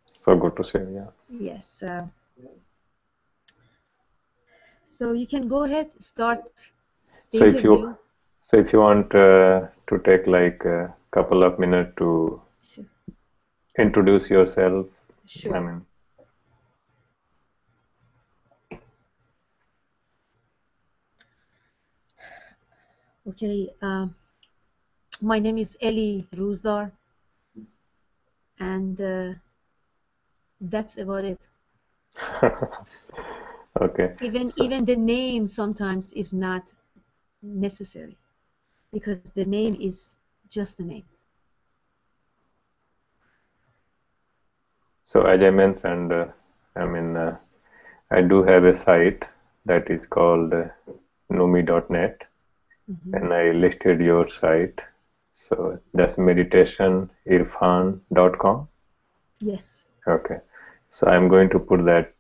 So good to see you. Yeah. Yes. So you can go ahead, start the So if you interview. so if you want to take like a couple of minutes to Sure. introduce yourself, I Sure. mean, Okay. My name is Eli Ruzdar, and that's about it. okay. So Even the name sometimes is not necessary because the name is just a name. so as I mentioned, I mean, I do have a site that is called Numi.net, Hmm. and I listed your site. So that's meditationirfan.com. Yes. Okay. So I'm going to put that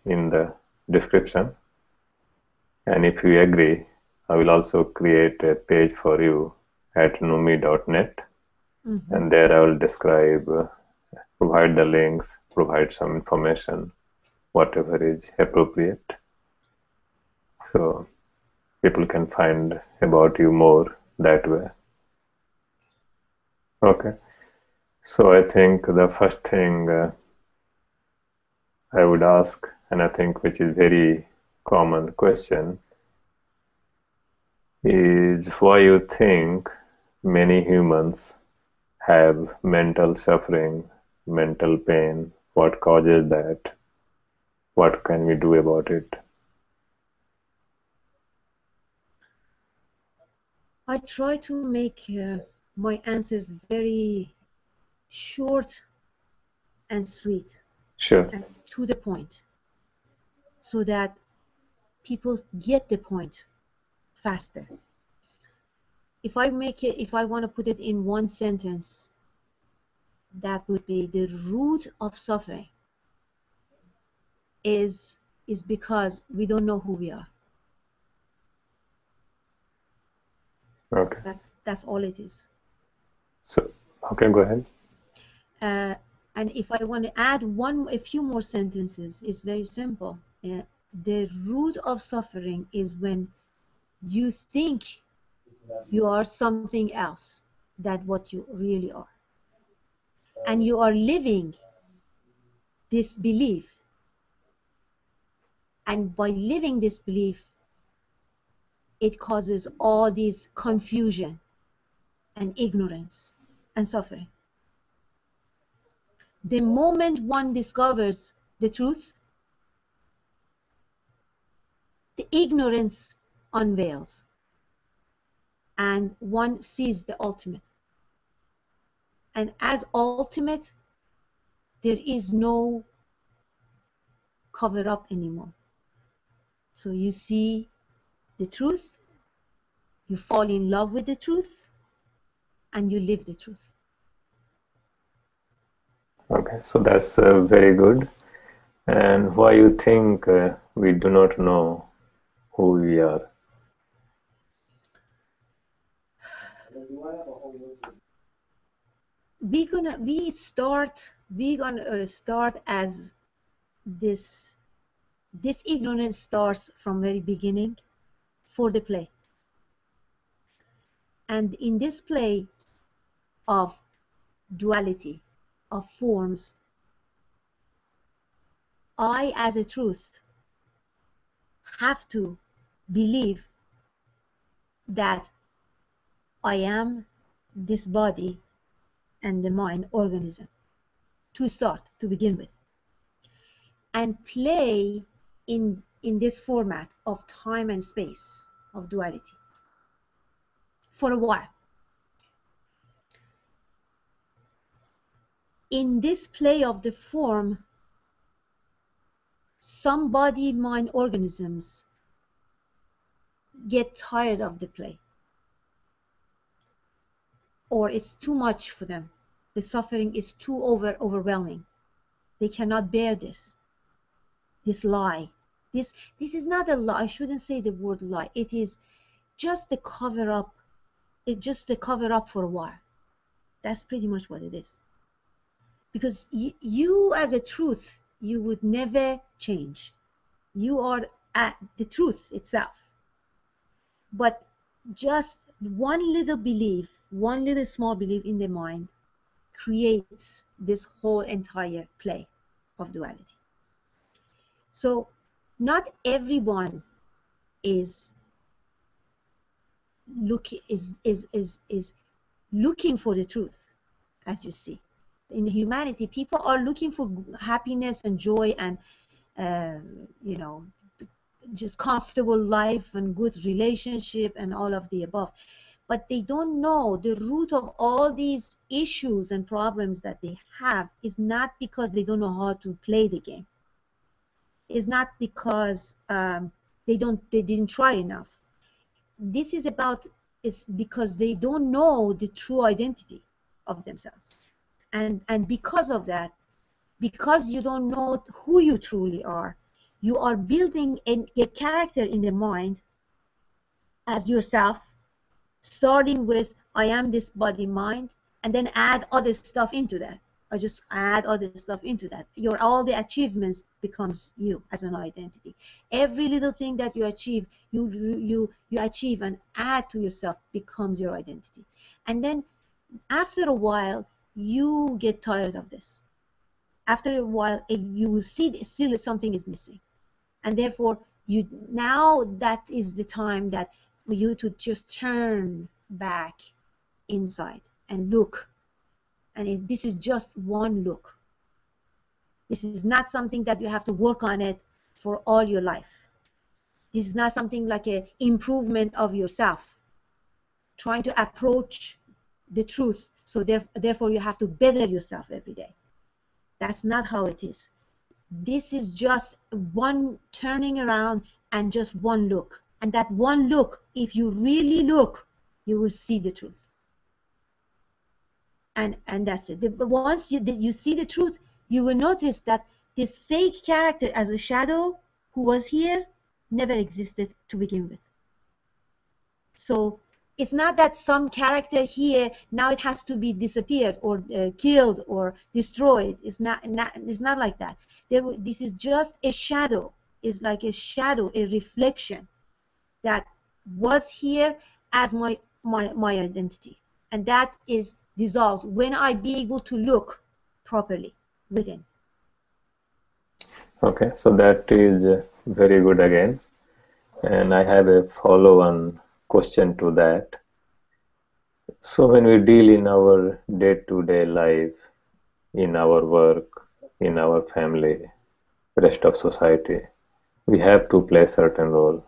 in the description. And if you agree, I will also create a page for you at numi.net. Hmm. And there I will describe, provide the links, provide some information, whatever is appropriate. So people can find about you more that way. Okay. So I think the first thing I would ask, and I think which is very common question, is why you think many humans have mental suffering, mental pain, what causes that, what can we do about it? I try to make my answers very short and sweet Sure. and to the point so that people get the point faster. If I want to put it in one sentence, that would be the root of suffering is because we don't know who we are. Okay. That's all it is. So, okay, go ahead. Uh, and if I want to add a few more sentences, it's very simple. The root of suffering is when you think you are something else than what you really are, and you are living this belief. And by living this belief, it causes all this confusion and ignorance and suffering. The moment one discovers the truth, the ignorance unveils and one sees the ultimate. And as ultimate, there is no cover up anymore. So you see the truth, you fall in love with the truth, and you live the truth. Okay, so that's very good. And why you think we do not know who we are? We gonna start as this ignorance starts from very beginning for the play. And in this play of duality, of forms, I as a truth have to believe that I am this body and the mind organism to begin with, and play in this format of time and space of duality for a while. In this play of the form, some body mind organisms get tired of the play, or it's too much for them. The suffering is too overwhelming. They cannot bear this lie. This is not a lie. I shouldn't say the word lie. It is just the cover up. It's just a cover up for a while. That's pretty much what it is. because you as a truth, you would never change. You are the truth itself. But just one little belief, one little small belief in the mind creates this whole entire play of duality. So not everyone is looking for the truth, as you see. In humanity, people are looking for happiness and joy and you know, just comfortable life and good relationship and all of the above. But they don't know the root of all these issues and problems that they have is not because they don't know how to play the game. It's not because they didn't try enough. This is about, it's because they don't know the true identity of themselves. And because of that, because you don't know who you truly are, you are building a character in the mind as yourself, starting with I am this body mind, and then add other stuff into that. I just add other stuff into that. All the achievements becomes you as an identity. Every little thing that you achieve, you achieve and add to yourself becomes your identity. And then after a while, you get tired of this. After a while, you will see still something is missing, and therefore now that is the time that for you to just turn back inside and look. And this is just one look. This is not something that you have to work on it for all your life. This is not something like an improvement of yourself, trying to approach the truth, so therefore you have to better yourself every day. That's not how it is. This is just one turning around and just one look. And that one look, if you really look, you will see the truth. And that's it. But once you see the truth, you will notice that this fake character as a shadow who was here never existed to begin with. So it's not that some character here now it has to be disappeared or killed or destroyed. It's not like that. This is just a shadow. It's like a shadow, a reflection that was here as my identity, and that is dissolves when I be able to look properly within. Okay, so that is very good again. And I have a follow-on question to that. So when we deal in our day-to-day life, in our work, in our family, rest of society, we have to play a certain role.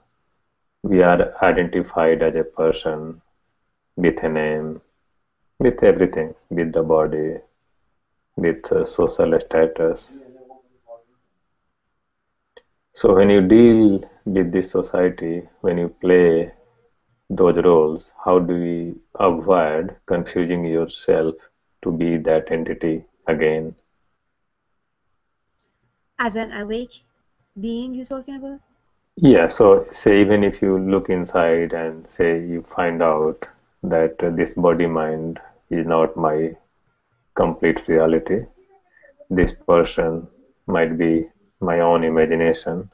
We are identified as a person with a name, with everything, with the body, with social status. So when you deal with this society, when you play those roles, how do we avoid confusing yourself to be that entity again? As an awake being you're talking about? Yeah, so say even if you look inside and say you find out that this body mind is not my complete reality, this person might be my own imagination,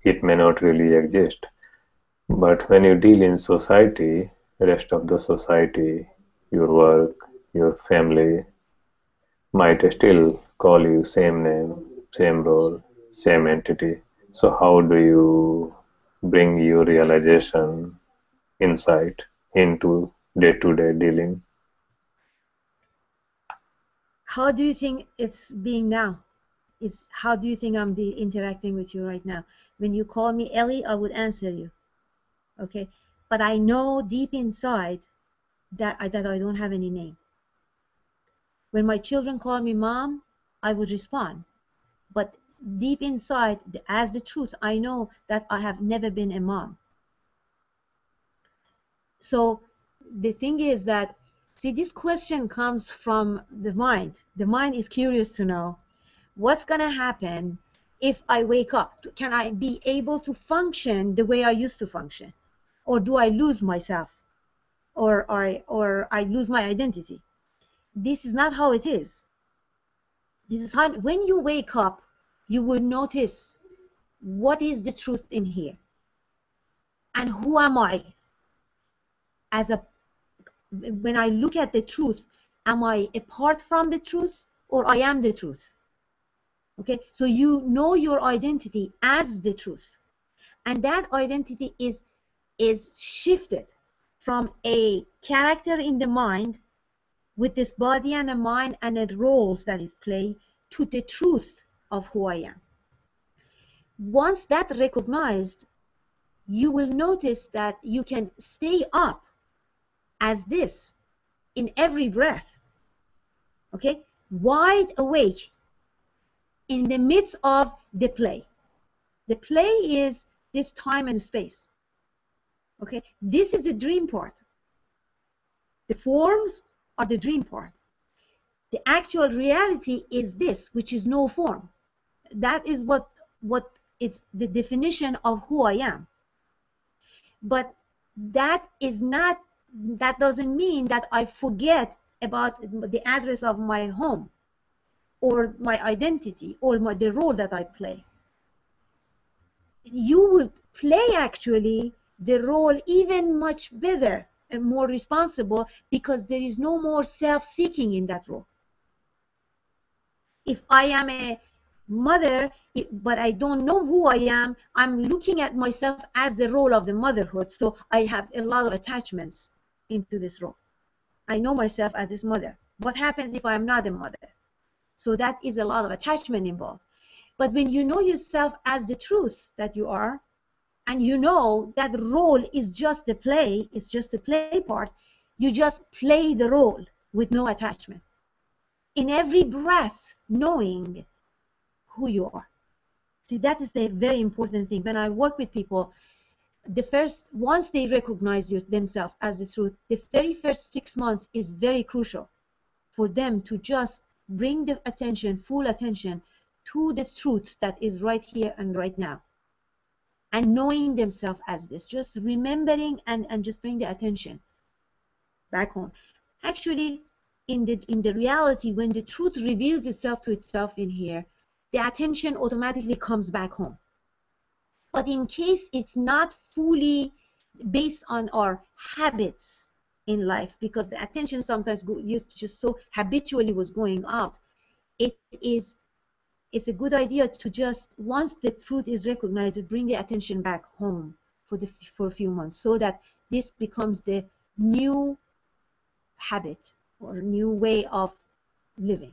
it may not really exist. But when you deal in society, rest of the society, your work, your family might still call you same name, same role, same entity. So how do you bring your realization, insight into day-to-day dealing? How do you think it's being now? How do you think I'm interacting with you right now? When you call me Ellie, I would answer you. Okay, but I know deep inside that I don't have any name. When my children call me mom, I would respond. But deep inside, as the truth, I know that I have never been a mom. So the thing is that, see, this question comes from the mind. The mind is curious to know what's going to happen if I wake up. Can I be able to function the way I used to function? Or do I lose myself? Or I lose my identity? This is not how it is. This is how, when you wake up, you will notice what is the truth in here, and who am I as a, when I look at the truth, am I apart from the truth or I am the truth? Okay, so you know your identity as the truth, and that identity is shifted from a character in the mind with this body and a mind and the roles that is played to the truth of who I am. Once that recognized, you will notice that you can stay up as this in every breath, okay, wide awake in the midst of the play. The play is this time and space, okay. This is the dream part. The forms are the dream part. The actual reality is this, which is no form. That is what is the definition of who I am. But that is not, that doesn't mean that I forget about the address of my home or my identity or the role that I play. You would play actually the role even much better and more responsible, because there is no more self-seeking in that role. If I am a mother, but I don't know who I am, I'm looking at myself as the role of the motherhood, so I have a lot of attachments into this role. I know myself as this mother. What happens if I'm not a mother? So that is a lot of attachment involved. But when you know yourself as the truth that you are, and you know that role is just the play, it's just the play part, you just play the role with no attachment. In every breath, knowing who you are. See, that is the very important thing. When I work with people, once they recognize themselves as the truth, the very first 6 months is very crucial for them to just bring the attention, full attention, to the truth that is right here and right now. And knowing themselves as this, just remembering and just bring the attention back home. Actually, in the reality, when the truth reveals itself to itself in here, the attention automatically comes back home. But in case it's not fully based on our habits in life, because the attention sometimes used to just so habitually was going out, it's a good idea to just, once the truth is recognized, to bring the attention back home for a few months, so that this becomes the new habit or new way of living.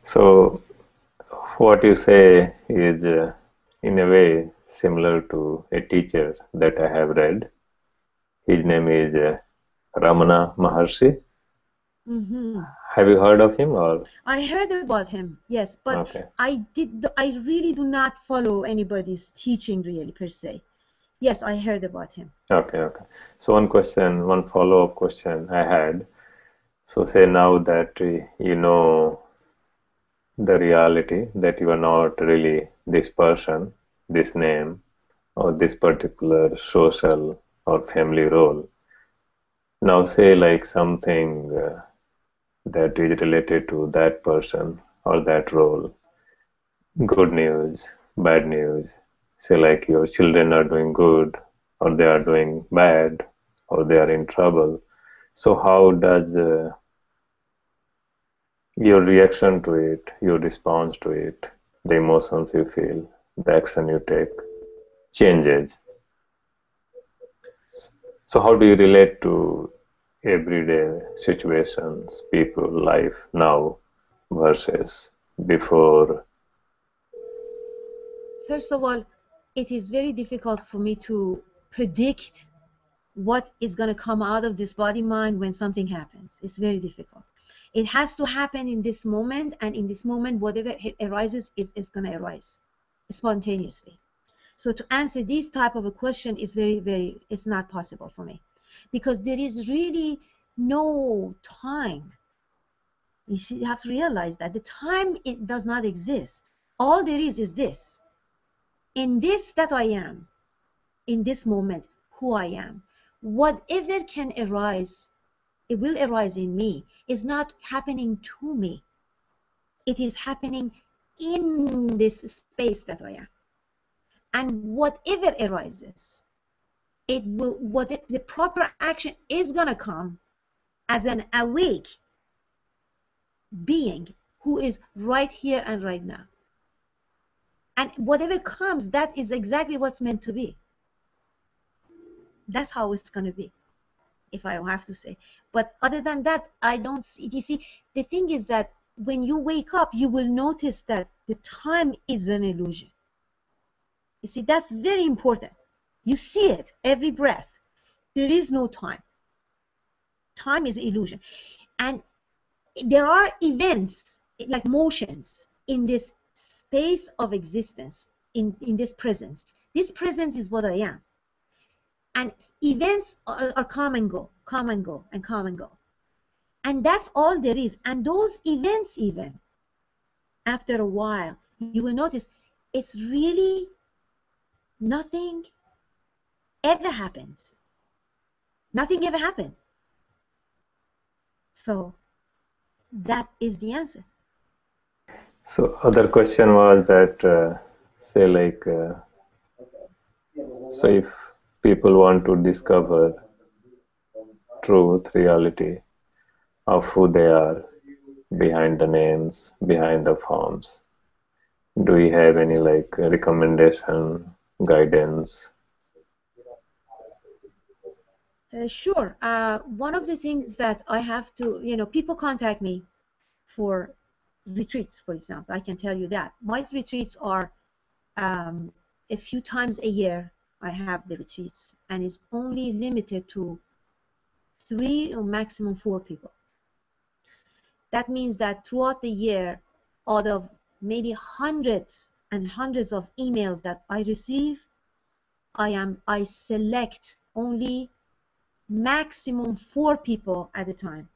So what you say is in a way similar to a teacher that I have read. His name is Ramana Maharshi. Mm-hmm. Have you heard of him? Or I heard about him, yes, but okay. I really do not follow anybody's teaching really per se. Yes, I heard about him. Okay. So one follow-up question I had. So say now that you know the reality that you are not really this person, this name, or this particular social or family role. Now say like something that is related to that person or that role. Good news, bad news. Say like your children are doing good, or they are doing bad, or they are in trouble. So how does your reaction to it, your response to it, the emotions you feel, the action you take changes? So how do you relate to everyday situations, people, life now versus before? First of all, it is very difficult for me to predict what is going to come out of this body mind when something happens. It's very difficult. It has to happen in this moment, and in this moment, whatever arises is going to arise spontaneously. So to answer this type of a question is it's not possible for me, because there is really no time. You have to realize that the time, it does not exist. All there is this. In this that I am, in this moment, who I am, whatever can arise, it will arise in me. It's not happening to me. It is happening in this space that I am. And whatever arises, it will, the proper action is going to come as an awake being who is right here and right now. And whatever comes, that is exactly what's meant to be. That's how it's going to be, if I have to say. But other than that, I don't see. You see, the thing is that when you wake up, you will notice that the time is an illusion. You see, that's very important. You see it every breath. There is no time. Time is illusion. And there are events, like motions, in this space of existence, in this presence. This presence is what I am. And events are come and go, come and go, and come and go. And that's all there is. And those events, even after a while, you will notice it's really nothing ever happens. Nothing ever happened. So that is the answer. So other question was that, say like, so if people want to discover truth, reality of who they are behind the names, behind the forms, do we have any like recommendation, guidance? Sure. One of the things that I have to, people contact me for retreats, for example. I can tell you that. My retreats are a few times a year. I have the retreats, and it's only limited to 3 or maximum 4 people. That means that throughout the year, out of maybe hundreds and hundreds of emails that I receive, I select only maximum 4 people at a time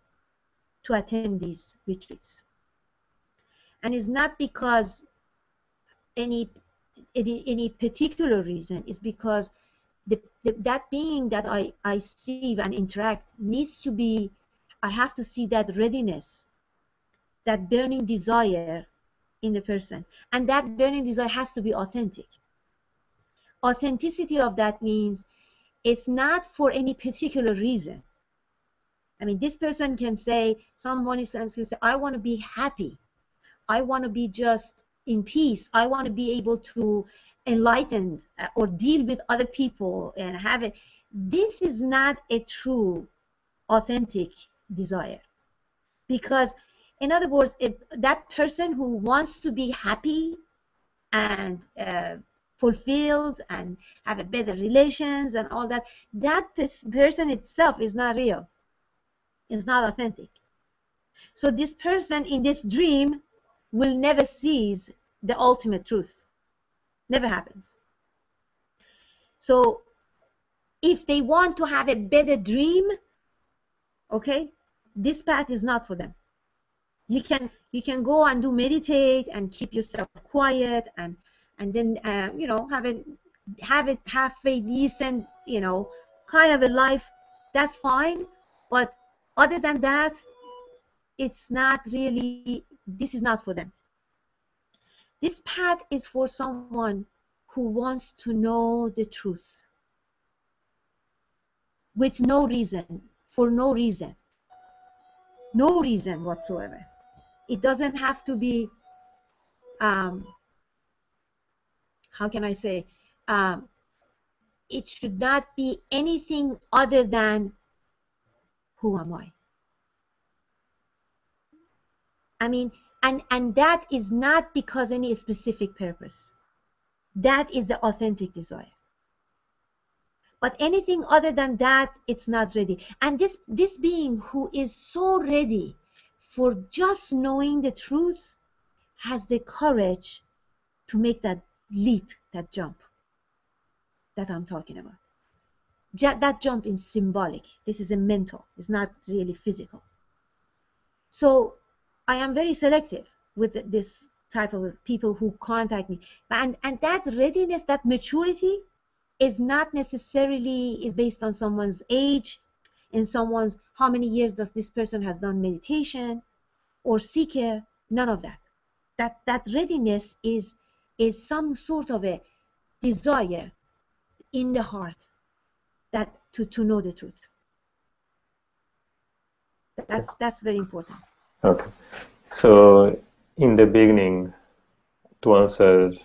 to attend these retreats. And it's not because any particular reason. It's because that being that I see and interact needs to be, I have to see that readiness, that burning desire in the person. And that burning desire has to be authentic. Authenticity of that means it's not for any particular reason. I mean, this person can say, someone is saying, I want to be happy. I want to be just in peace. I want to be able to enlighten or deal with other people and have it. This is not a true, authentic desire. Because, in other words, if that person who wants to be happy and fulfilled and have a better relations and all that, that person itself is not real. It's not authentic. So this person in this dream will never seize the ultimate truth. Never happens. So if they want to have a better dream, okay, this path is not for them. You can go and do meditate and keep yourself quiet and then have a decent kind of a life. That's fine. But other than that, it's not really. This is not for them. This path is for someone who wants to know the truth with no reason, for no reason whatsoever. It doesn't have to be, how can I say, it should not be anything other than who am I? I mean, and that is not because any specific purpose. That is the authentic desire. But anything other than that, it's not ready. And this being who is so ready for just knowing the truth has the courage to make that leap, that jump that I'm talking about. That jump is symbolic. This is a mental. It's not really physical. So I am very selective with this type of people who contact me. And that readiness, that maturity is not necessarily is based on someone's age, and how many years does this person has done meditation or seeker, none of that. That readiness is some sort of a desire in the heart that to know the truth. That's very important. Okay. So in the beginning, to answer to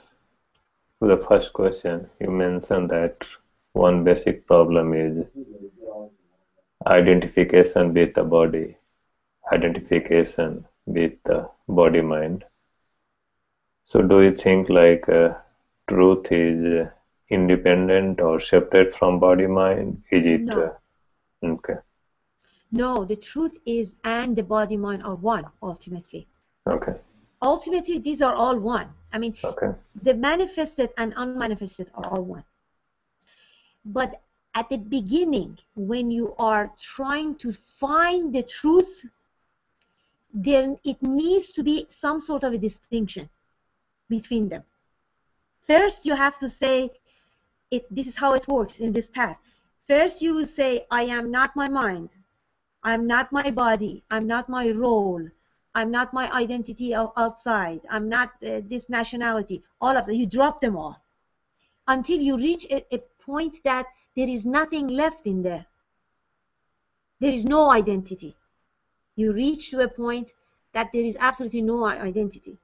the first question, you mentioned that one basic problem is identification with the body, identification with the body mind. So do you think like truth is independent or separate from body mind? Is it No. okay? No, the truth is, and the body mind are one ultimately. Okay. Ultimately, these are all one. I mean, Okay. the manifested and unmanifested are all one. But at the beginning, when you are trying to find the truth, then it needs to be some sort of a distinction between them. First, you have to say, this is how it works in this path. First, you will say, I am not my mind. I'm not my body. I'm not my role. I'm not my identity outside. I'm not this nationality. All of that. You drop them all until you reach a point that there is nothing left in there. There is no identity. You reach to a point that there is absolutely no identity.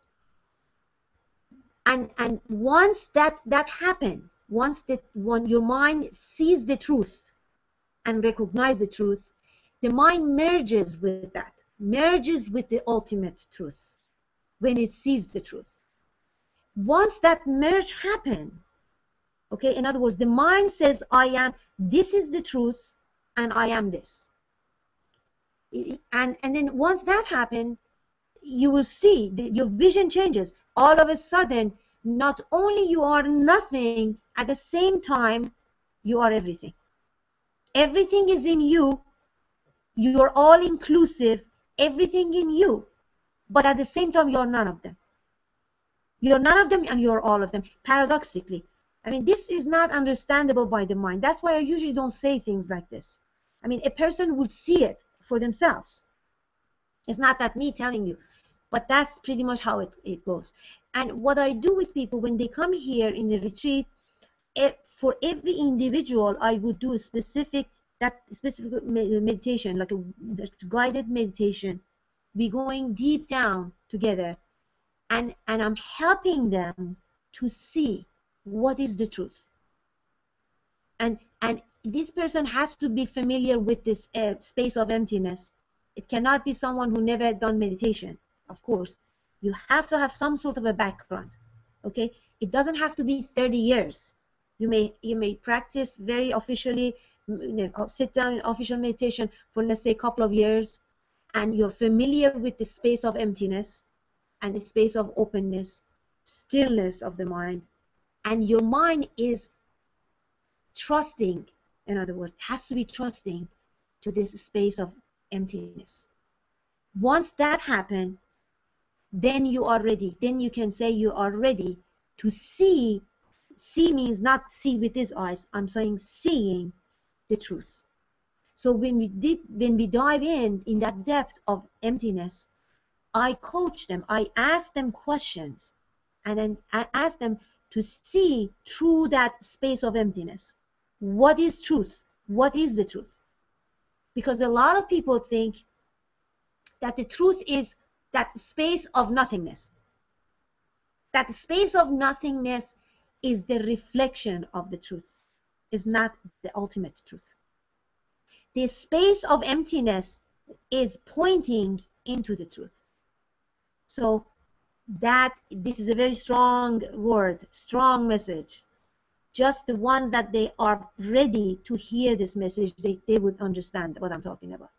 And once that happened, once when your mind sees the truth and recognize the truth, the mind merges with that, merges with the ultimate truth when it sees the truth. Once that merge happens, okay, in other words, the mind says, I am, this is the truth, and I am this. And then once that happens, you will see your vision changes. All of a sudden, not only you are nothing, at the same time, you are everything. Everything is in you. You're all inclusive, everything in you. But at the same time, you're none of them. You're none of them and you're all of them, paradoxically. I mean, this is not understandable by the mind. That's why I usually don't say things like this. I mean, a person would see it for themselves. It's not that me telling you, but that's pretty much how it goes. And what I do with people when they come here in the retreat, for every individual, I would do a specific meditation, like a guided meditation. We're going deep down together, and I'm helping them to see what is the truth. And this person has to be familiar with this space of emptiness. It cannot be someone who never done meditation. Of course, you have to have some sort of a background. Okay, it doesn't have to be 30 years. You may practice very officially, sit down in official meditation for, let's say, a couple of years, and you're familiar with the space of emptiness and the space of openness, stillness of the mind, and your mind is trusting, in other words, has to be trusting to this space of emptiness. Once that happens, then you are ready. Then you can say you are ready to see. See means not see with his eyes. I'm saying seeing the truth. So when we dive in that depth of emptiness, I coach them. I ask them questions, and then I ask them to see through that space of emptiness. What is truth? What is the truth? Because a lot of people think that the truth is that space of nothingness. That space of nothingness is the reflection of the truth, is not the ultimate truth. The space of emptiness is pointing into the truth. So this is a very strong word, strong message. Just the ones that they are ready to hear this message, they would understand what I'm talking about.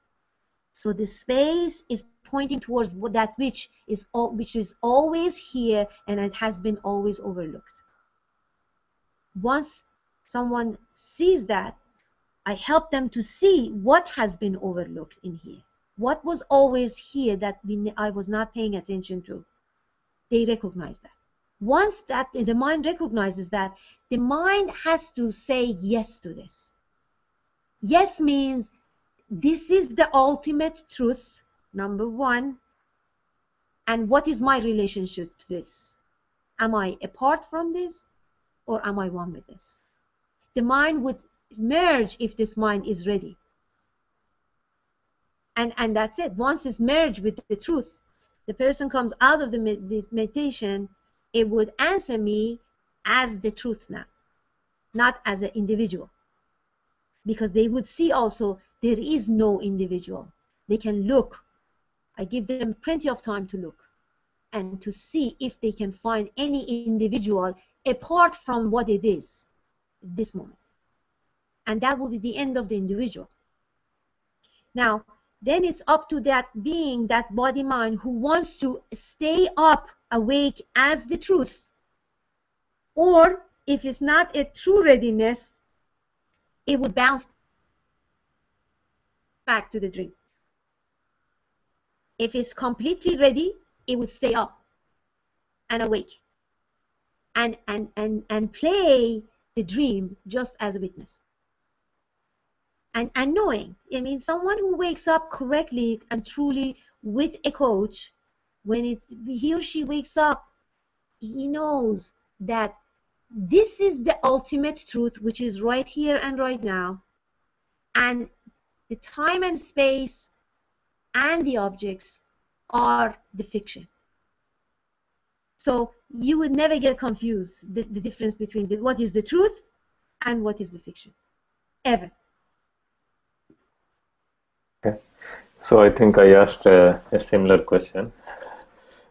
So the space is pointing towards that which is always here, and it has been always overlooked. Once someone sees that, I help them to see what has been overlooked in here. What was always here that I was not paying attention to. They recognize that. Once that the mind recognizes that, the mind has to say yes to this. Yes means this is the ultimate truth, number one, And what is my relationship to this? Am I apart from this, or am I one with this? The mind would merge if this mind is ready. And that's it. Once it's merged with the truth, the person comes out of the meditation, it would answer me as the truth now, not as an individual. Because they would see also there is no individual. They can look. I give them plenty of time to look and to see if they can find any individual apart from what it is at this moment. And that will be the end of the individual. Now, then it's up to that being, that body mind, who wants to stay up, awake as the truth. Or if it's not a true readiness, it would bounce back to the dream. If it's completely ready, it would stay up and awake and play the dream just as a witness. And knowing, I mean, someone who wakes up correctly and truly with a coach, when he or she wakes up, he knows that this is the ultimate truth, which is right here and right now, and the time and space and the objects are the fiction. So you would never get confused, the difference between what is the truth and what is the fiction, ever. Okay. So I think I asked a similar question.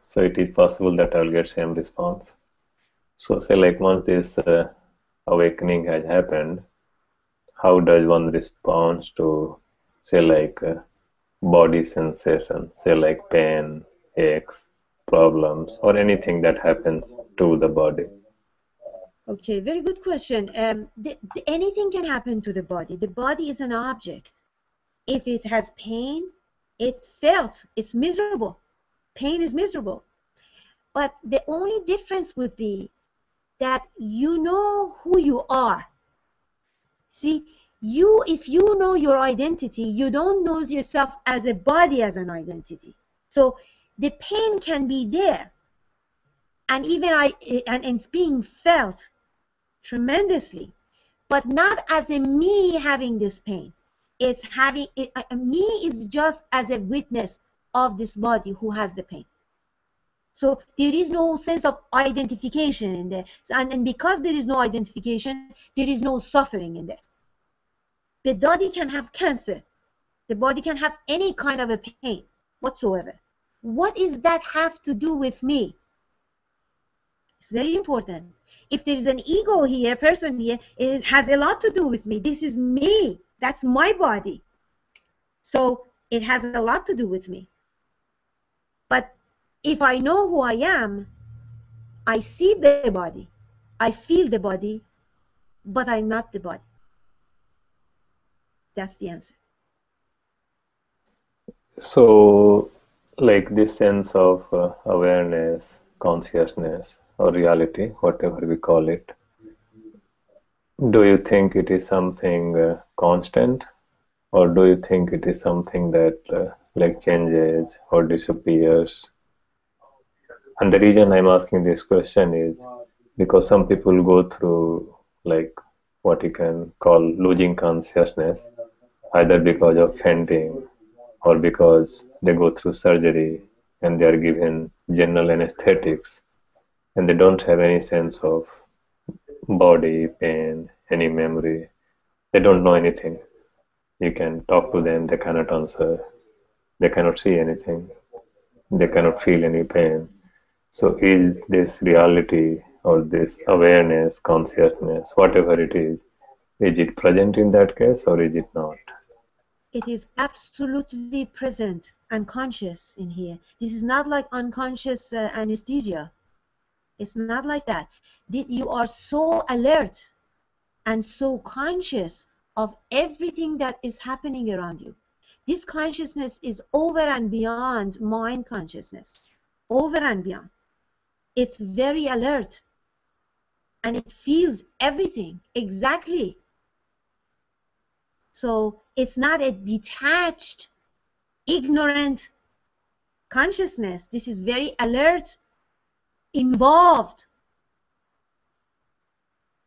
So it is possible that I'll get same response. So say like once this awakening has happened, how does one respond to say like body sensation, say like pain, aches, problems, or anything that happens to the body? Okay, very good question. Anything can happen to the body. The body is an object. If it has pain, it felt, it's miserable. Pain is miserable. But the only difference would be that you know who you are. See, if you know your identity, you don't know yourself as a body, as an identity. So the pain can be there, and even it's being felt tremendously, but not as a me having this pain. It's having me is just as a witness of this body who has the pain. So there is no sense of identification in there, and because there is no identification, there is no suffering in there. The body can have cancer. The body can have any kind of a pain whatsoever. What does that have to do with me? It's very important. If there is an ego here, person here, it has a lot to do with me. This is me. That's my body. So it has a lot to do with me. But if I know who I am, I see the body, I feel the body, but I'm not the body. That's the answer. So like this sense of awareness, consciousness, or reality, whatever we call it, do you think it is something constant, or do you think it is something that like changes or disappears? And the reason I'm asking this question is because some people go through like what you can call losing consciousness, either because of fainting or because they go through surgery and they are given general anesthetics and they don't have any sense of body, pain, any memory. They don't know anything. You can talk to them, they cannot answer. They cannot see anything. They cannot feel any pain. So is this reality or this awareness, consciousness, whatever it is it present in that case or is it not? It is absolutely present and conscious in here. This is not like unconscious anesthesia. It's not like that. You are so alert and so conscious of everything that is happening around you. This consciousness is over and beyond mind consciousness, over and beyond. It's very alert and it feels everything exactly. So it's not a detached, ignorant consciousness. This is very alert, involved,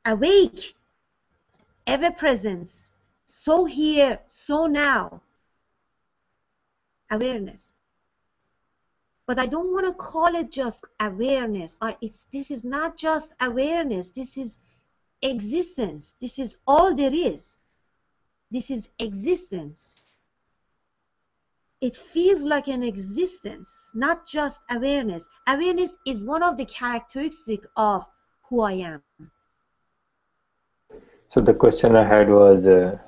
awake, ever presence, so here, so now, awareness. But I don't want to call it just awareness. This is not just awareness. This is existence. This is all there is. This is existence. It feels like an existence, not just awareness. Awareness is one of the characteristics of who I am. So the question I had was,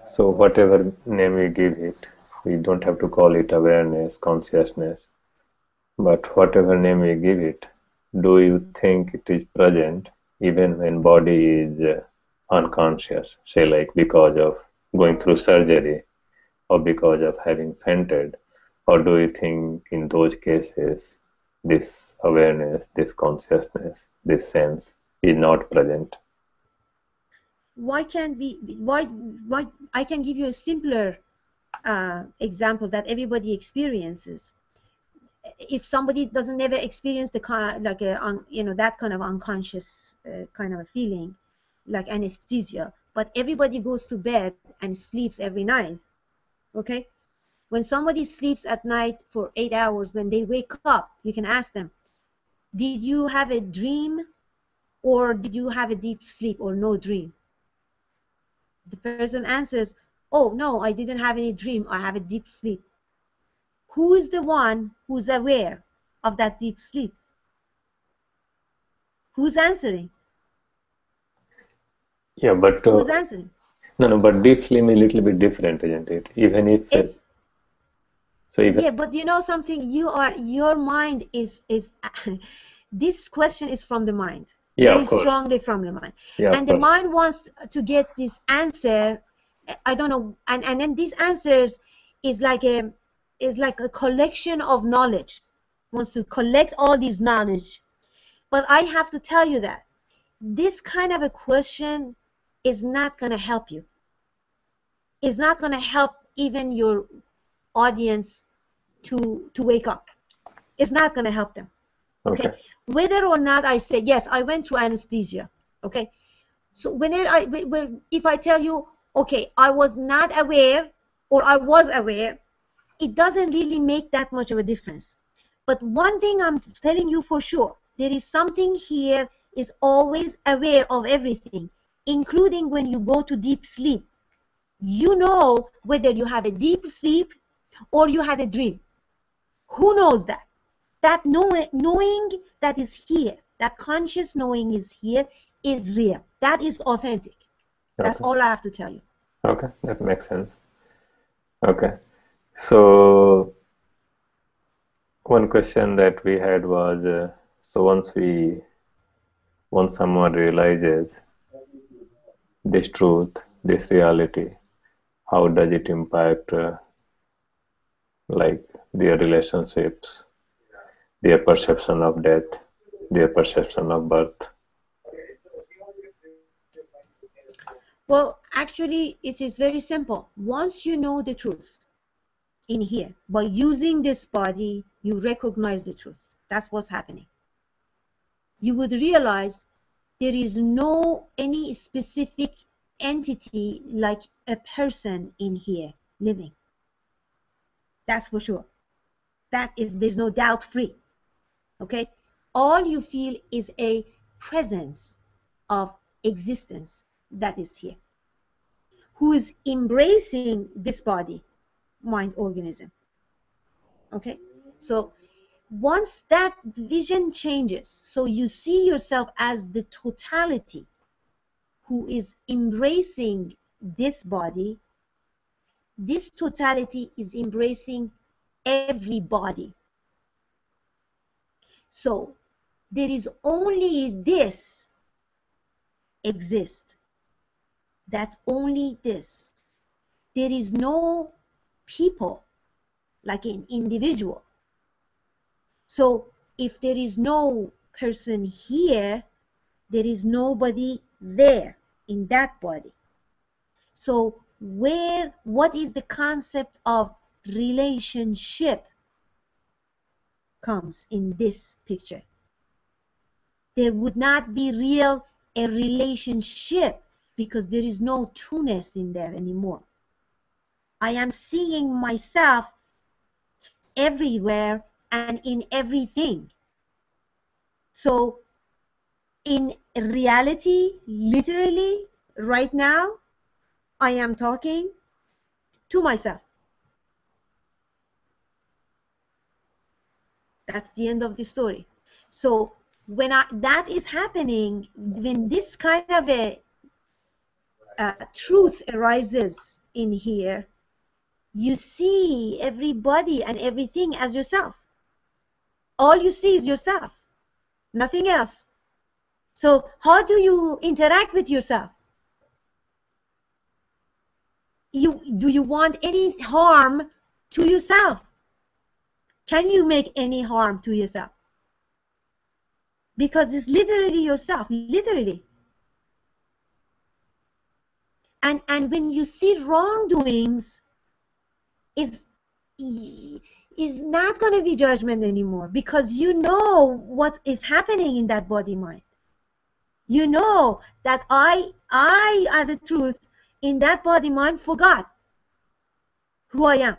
so whatever name we give it, we don't have to call it awareness, consciousness, but whatever name we give it, do you think it is present even when body is unconscious, say like because of going through surgery or because of having fainted? Or do you think in those cases this awareness, this consciousness, this sense is not present? Why can't we, why I can give you a simpler example that everybody experiences. If somebody doesn't never experience the kind, like that kind of unconscious kind of a feeling, like anesthesia, but everybody goes to bed and sleeps every night, okay? When somebody sleeps at night for 8 hours, when they wake up, you can ask them, did you have a dream or did you have a deep sleep or no dream? The person answers, oh no, I didn't have any dream, I have a deep sleep. Who is the one who's aware of that deep sleep? Who's answering? Yeah, but who's answering? No, but deep sleep is a little bit different, isn't it? Even if yeah, but you know something, your mind is this question is from the mind, very strongly from the mind, and the mind wants to get this answer. I don't know, and then these answers is like a collection of knowledge, wants to collect all these knowledge. But I have to tell you that this kind of a question is not going to help you. It's not going to help even your audience to wake up. It's not going to help them. Okay. Whether or not I say, yes, I went through anesthesia. Okay. So if I tell you, okay, I was not aware or I was aware, it doesn't really make that much of a difference. But one thing I'm telling you for sure, there is something here is always aware of everything, including when you go to deep sleep. You know whether you have a deep sleep or you had a dream. Who knows that? That knowing that is here, that conscious knowing is here, is real. That is authentic. That's all I have to tell you. Okay, that makes sense. Okay. So one question that we had was, so once someone realizes this truth, this reality, how does it impact like their relationships, their perception of death, their perception of birth? Well, actually, it is very simple. Once you know the truth in here, by using this body, you recognize the truth. That's what's happening. You would realize there is no any specific entity like a person in here living. That's for sure. There's no doubt free. Okay? All you feel is a presence of existence that is here, who is embracing this body, mind, organism. Okay? So once that vision changes, so you see yourself as the totality who is embracing this body, this totality is embracing everybody. So there is only this exist. That's only this. There is no people like an individual. So if there is no person here, there is nobody there in that body. So what is the concept of relationship? comes in this picture. There would not be a relationship because there is no two-ness in there anymore. I am seeing myself everywhere and in everything. So in reality, literally, right now, I am talking to myself. That's the end of the story. So when that is happening, when this kind of a truth arises in here, you see everybody and everything as yourself. All you see is yourself, nothing else. So how do you interact with yourself? Do you want any harm to yourself? Can you make any harm to yourself? Because it's literally yourself, literally. And when you see wrongdoings, is not going to be judgment anymore, because you know what is happening in that body mind. You know that I as a truth in that body mind forgot who I am,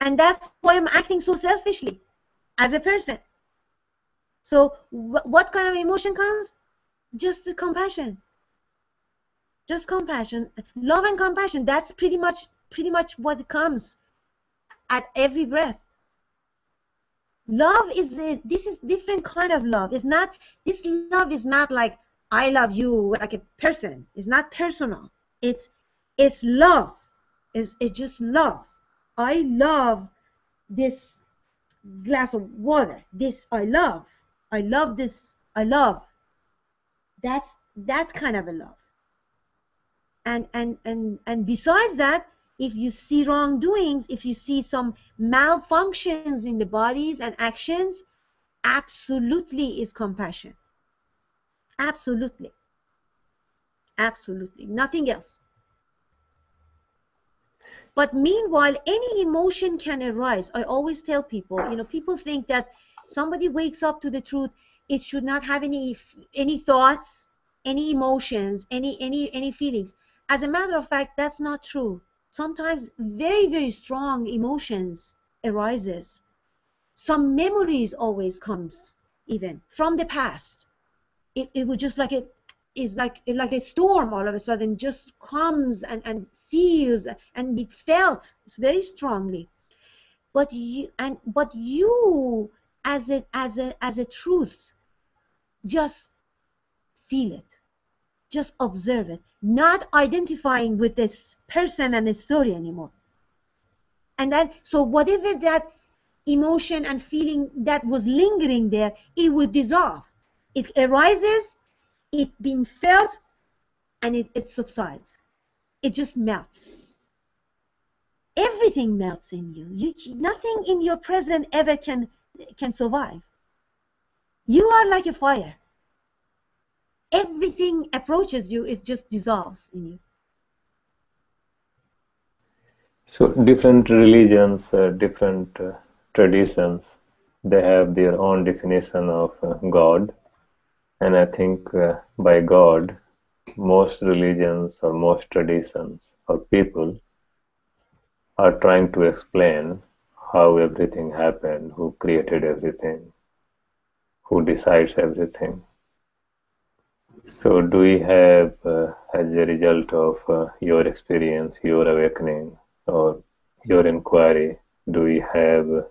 and that's why I'm acting so selfishly as a person. So what kind of emotion comes? Just the compassion. Just compassion, love and compassion. That's pretty much what comes at every breath. Love is this is different kind of love. It's not, this love is not like I love you like a person. It's not personal. It's love. It's just love. I love this glass of water. This I love. I love this. I love. That's kind of a love. And besides that, if you see wrongdoings, if you see some malfunctions in the bodies and actions, absolutely is compassion. Absolutely. Absolutely. Nothing else. But meanwhile, any emotion can arise. I always tell people, people think that somebody wakes up to the truth, it should not have any thoughts, any emotions, any feelings. As a matter of fact, that's not true. Sometimes very, very strong emotions arises. Some memories always comes, even from the past. It was just like is like a storm, all of a sudden just comes and feels and be felt very strongly. But you as a truth, just feel it, just observe it, not identifying with this person and his story anymore. And then, so whatever that emotion and feeling that was lingering there, it would dissolve. It arises, it being felt, and it subsides. It just melts. Everything melts in you. Nothing in your present ever can survive. You are like a fire. Everything approaches you, it just dissolves in you. So different religions, different traditions, they have their own definition of God. And I think by God, most religions or most traditions or people are trying to explain how everything happened, who created everything, who decides everything. So do we have, as a result of your experience, your awakening, or your inquiry, do we have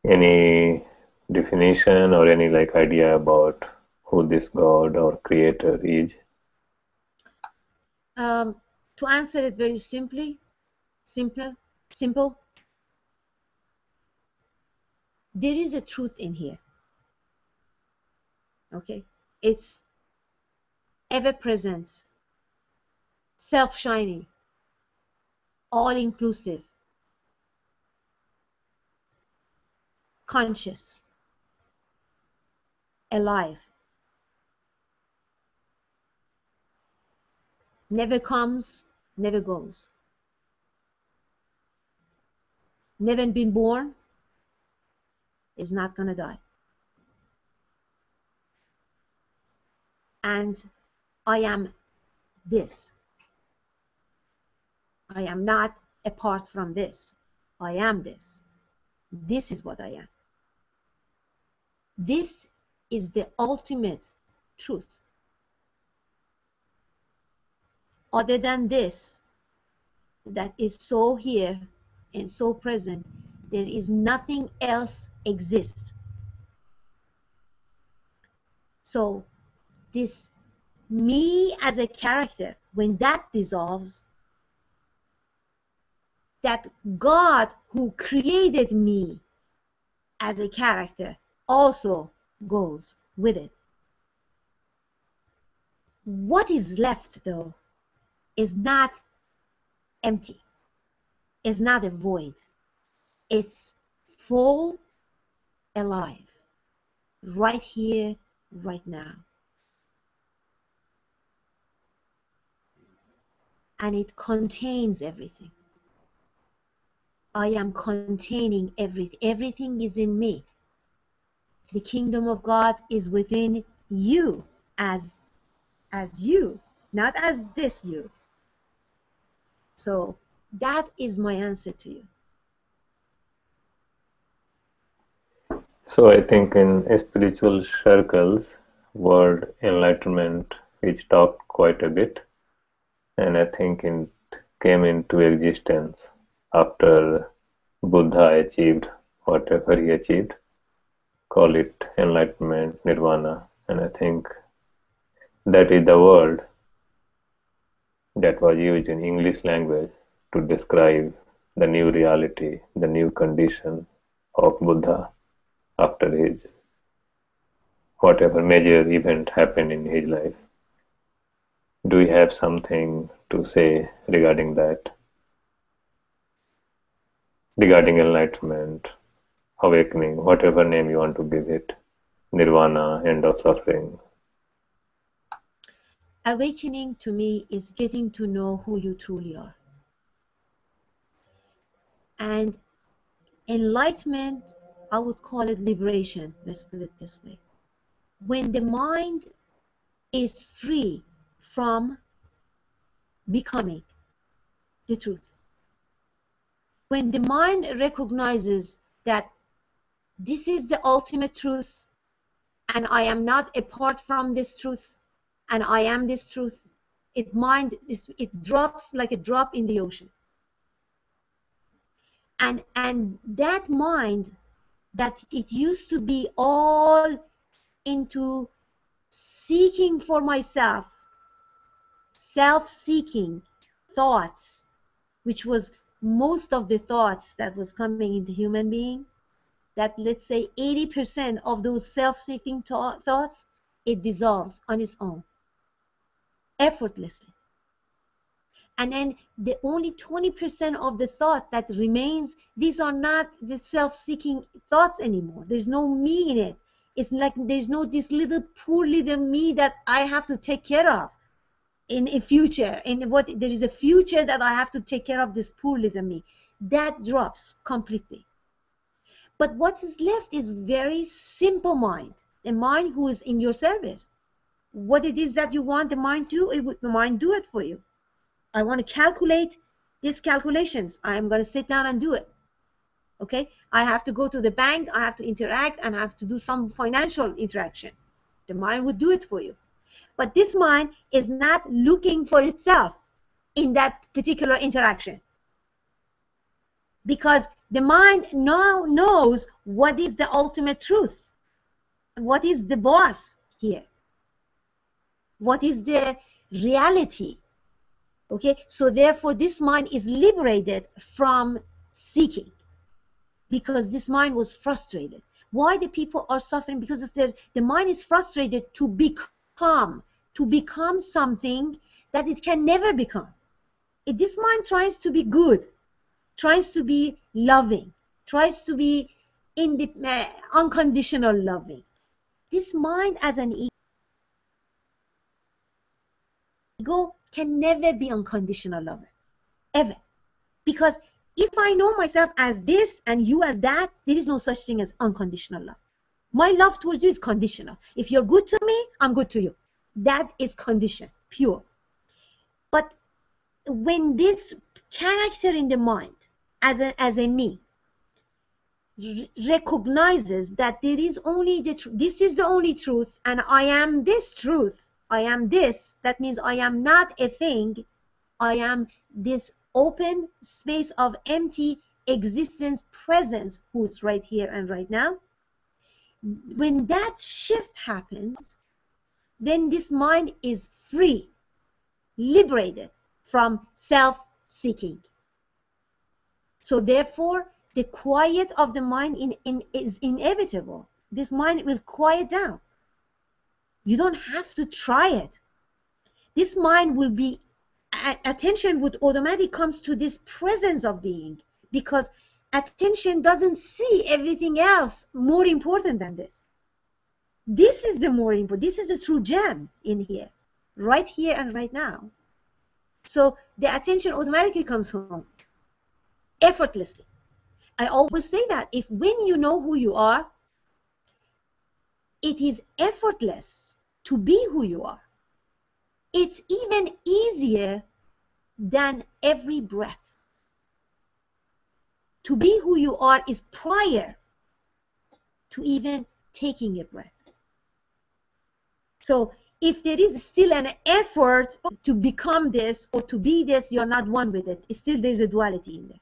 any definition or any idea about who this God or creator is? To answer it very simple, there is a truth in here. Okay, it's ever present, self-shining, all-inclusive, conscious, alive, never comes, never goes. never been born, is not going to die. And I am this. I am not apart from this. I am this. This is what I am. This is the ultimate truth. Other than this, that is so here and so present, there is nothing else exists. So this me as a character, when that dissolves, that God who created me as a character also goes with it. What is left, though, is not empty. It's not a void. It's full, alive, right here, right now. And it contains everything. I am containing everything. Everything is in me. The kingdom of God is within you as you, not as this you. So that is my answer to you. So I think in spiritual circles, word enlightenment is talked quite a bit, and I think it came into existence after Buddha achieved whatever he achieved. Call it enlightenment, nirvana, and I think that is the word that was used in English language to describe the new reality, the new condition of Buddha after his whatever major event happened in his life. Do you have something to say regarding that? Regarding enlightenment, awakening, whatever name you want to give it, nirvana, end of suffering. Awakening to me is getting to know who you truly are. And enlightenment, I would call it liberation. Let's put it this way. When the mind is free from becoming the truth, when the mind recognizes that this is the ultimate truth and I am not apart from this truth and I am this truth, it drops like a drop in the ocean. And that mind that it used to be all into seeking for myself, self-seeking thoughts, which was most of the thoughts that was coming into human being, that let's say 80% of those self-seeking thoughts, it dissolves on its own, effortlessly. And then the only 20% of the thought that remains, these are not the self-seeking thoughts anymore. There's no me in it. It's like there's no this little poor little me that I have to take care of in a future. There is a future that I have to take care of this poor little me. That drops completely. But what is left is very simple mind, a mind who is in your service. What it is that you want the mind to, the mind do it for you. I want to calculate these calculations. I am going to sit down and do it. Okay? I have to go to the bank. I have to interact and I have to do some financial interaction. The mind would do it for you. But this mind is not looking for itself in that particular interaction. Because the mind now knows what is the ultimate truth. What is the boss here? What is the reality? Okay, so therefore this mind is liberated from seeking, because this mind was frustrated. Why the people are suffering? Because the mind is frustrated to become something that it can never become. If this mind tries to be good, tries to be loving, tries to be unconditional loving, this mind as an ego can never be unconditional lover, ever. Because if I know myself as this and you as that, there is no such thing as unconditional love. My love towards you is conditional. If you're good to me, I'm good to you. That is condition, pure. But when this character in the mind, as a me, recognizes that there is only the truth, this is the only truth, and I am this truth, I am this, that means I am not a thing, I am this open space of empty existence, presence, who's right here and right now. When that shift happens, then this mind is free, liberated from self-seeking. So therefore, the quiet of the mind is inevitable. This mind will quiet down. You don't have to try it. This mind will be, attention would automatically comes to this presence of being, because attention doesn't see everything else more important than this. This is the more important, this is the true gem in here and right now. So the attention automatically comes home, effortlessly. I always say that when you know who you are, it is effortless to be who you are. It's even easier than every breath. To be who you are is prior to even taking a breath. So if there is still an effort to become this or to be this, you're not one with it. Still there's a duality in there.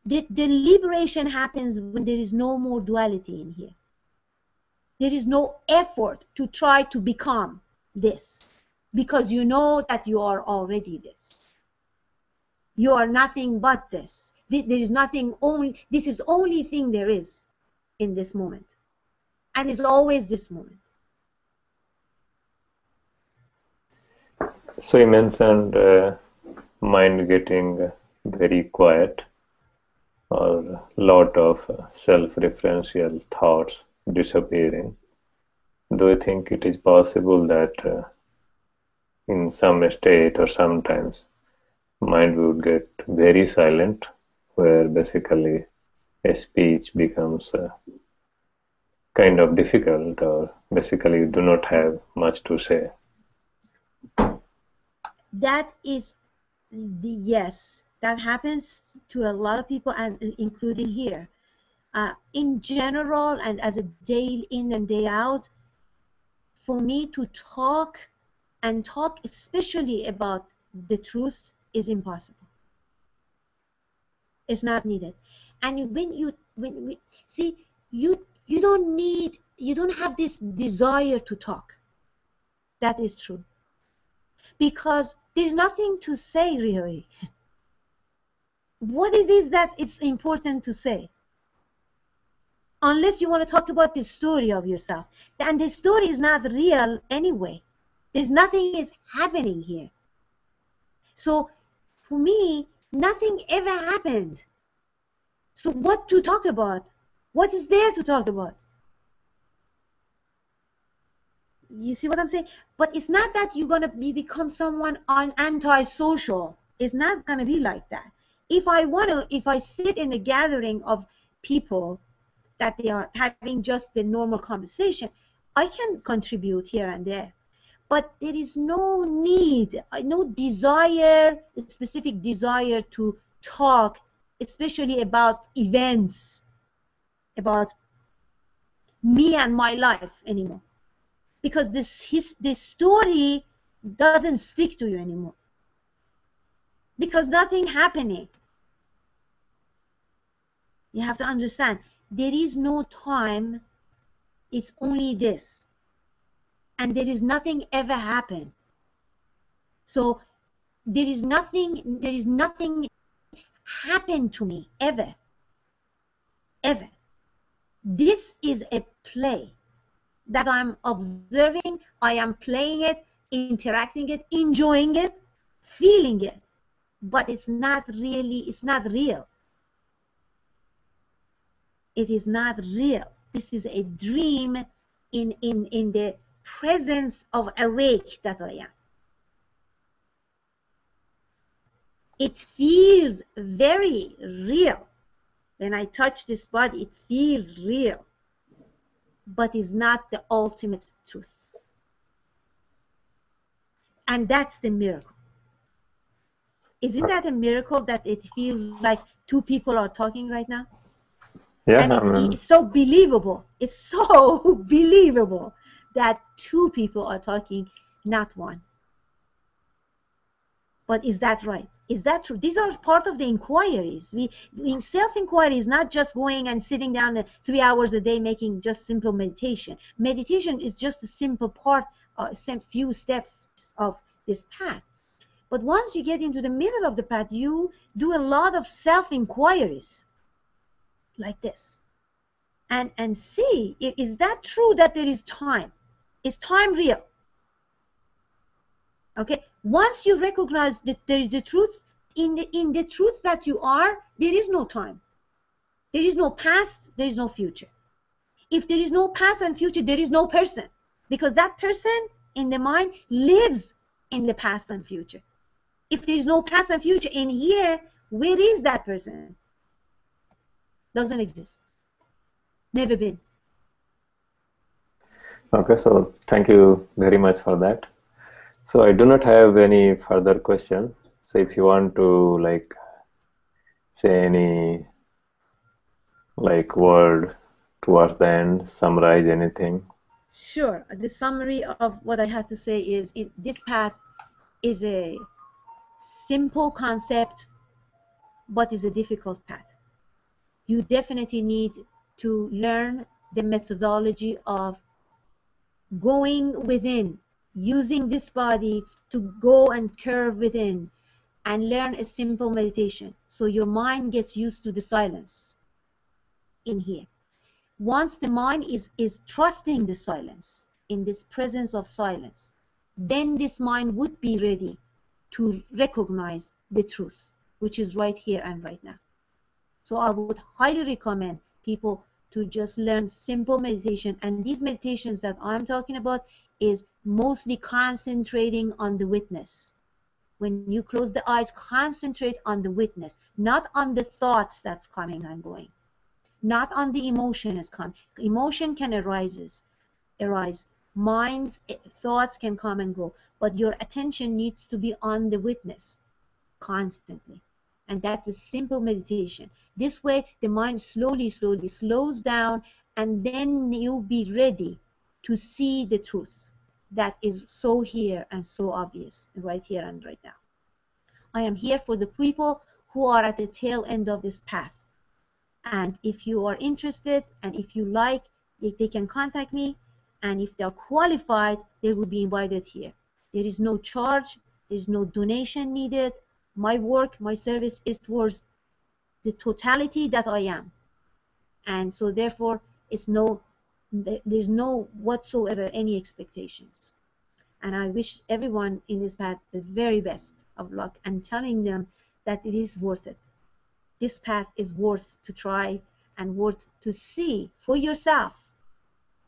The liberation happens when there is no more duality in here. There is no effort to try to become this, because you know that you are already this. You are nothing but this. There is nothing only, this is only thing there is in this moment. And it's always this moment. So you mentioned mind getting very quiet, or a lot of self-referential thoughts disappearing. Do you think it is possible that in some state or sometimes mind would get very silent, where basically a speech becomes kind of difficult, or basically you do not have much to say? That is yes, that happens to a lot of people, and including here. In general, and as a day in and day out, for me to talk especially about the truth is impossible. It's not needed. And when we see, you don't have this desire to talk. That is true. Because there's nothing to say really. What it is that it's important to say? Unless you want to talk about the story of yourself. And the story is not real anyway. There's nothing is happening here. So for me, nothing ever happened. So what to talk about? What is there to talk about? You see what I'm saying? But it's not that you're going to become someone antisocial. It's not going to be like that. If I sit in a gathering of people that they are having just the normal conversation, I can contribute here and there. But there is no need, no desire, specific desire to talk, especially about events, about me and my life anymore. Because this story doesn't stick to you anymore. Because nothing happening. You have to understand, there is no time, it's only this. And there is nothing ever happen. So there is nothing happened to me ever. Ever. This is a play that I'm observing, I am playing it, interacting it, enjoying it, feeling it. But it's not really, it's not real. It is not real. This is a dream in the presence of awake that I am. It feels very real. When I touch this body, it feels real, but is not the ultimate truth. And that's the miracle. Isn't that a miracle that it feels like two people are talking right now? Yeah, And it's so believable. It's so believable that two people are talking, not one. But is that right? Is that true? These are part of the inquiries. In self-inquiry is not just going and sitting down 3 hours a day making just simple meditation. Meditation is just a simple part, some few steps of this path. But once you get into the middle of the path, you do a lot of self-inquiries like this. And see, is that true that there is time? Is time real? Okay, once you recognize that there is the truth, in the truth that you are, there is no time. There is no past, there is no future. If there is no past and future, there is no person. Because that person in the mind lives in the past and future. If there is no past and future in here, where is that person? Doesn't exist. Never been. Okay, so thank you very much for that. So I do not have any further questions. So if you want to like say any like word towards the end, summarize anything. Sure. The summary of what I had to say is this path is a simple concept, but is a difficult path. You definitely need to learn the methodology of going within, using this body to go and curve within and learn a simple meditation so your mind gets used to the silence in here. Once the mind is trusting the silence, in this presence of silence, then this mind would be ready to recognize the truth, which is right here and right now. So I would highly recommend people to just learn simple meditation, and these meditations that I'm talking about is mostly concentrating on the witness. When you close the eyes, concentrate on the witness, not on the thoughts that's coming and going, not on the emotion is coming. Emotion can arise, minds, thoughts can come and go, but your attention needs to be on the witness constantly. And that's a simple meditation. This way, the mind slowly slows down, and then you'll be ready to see the truth that is so here and so obvious right here and right now. I am here for the people who are at the tail end of this path. And if you are interested and if you like, they can contact me. And if they're qualified, they will be invited here. There is no charge. There's no donation needed. My work, my service is towards the totality that I am. And so therefore, there's no whatsoever any expectations. And I wish everyone in this path the very best of luck and telling them that it is worth it. This path is worth to try and worth to see for yourself,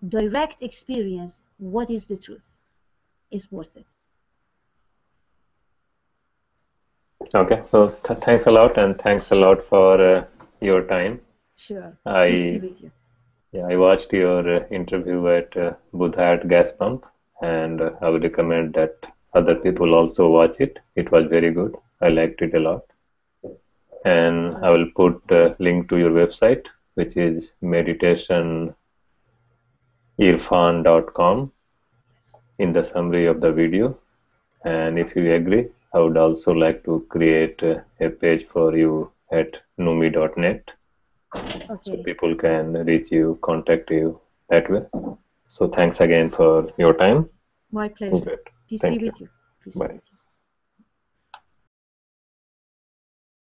direct experience, what is the truth. It's worth it. Okay, so thanks a lot, and thanks a lot for your time. Sure. Peace be with you. Yeah, I watched your interview at Buddha at Gas Pump, and I would recommend that other people also watch it. It was very good. I liked it a lot. And I will put a link to your website, which is meditationirfan.com, in the summary of the video. And if you agree, I would also like to create a page for you at numi.net. Okay. So people can reach you, contact you that way. So thanks again for your time. My pleasure. Great. Peace Thank be you. with you. Peace Bye. be with you.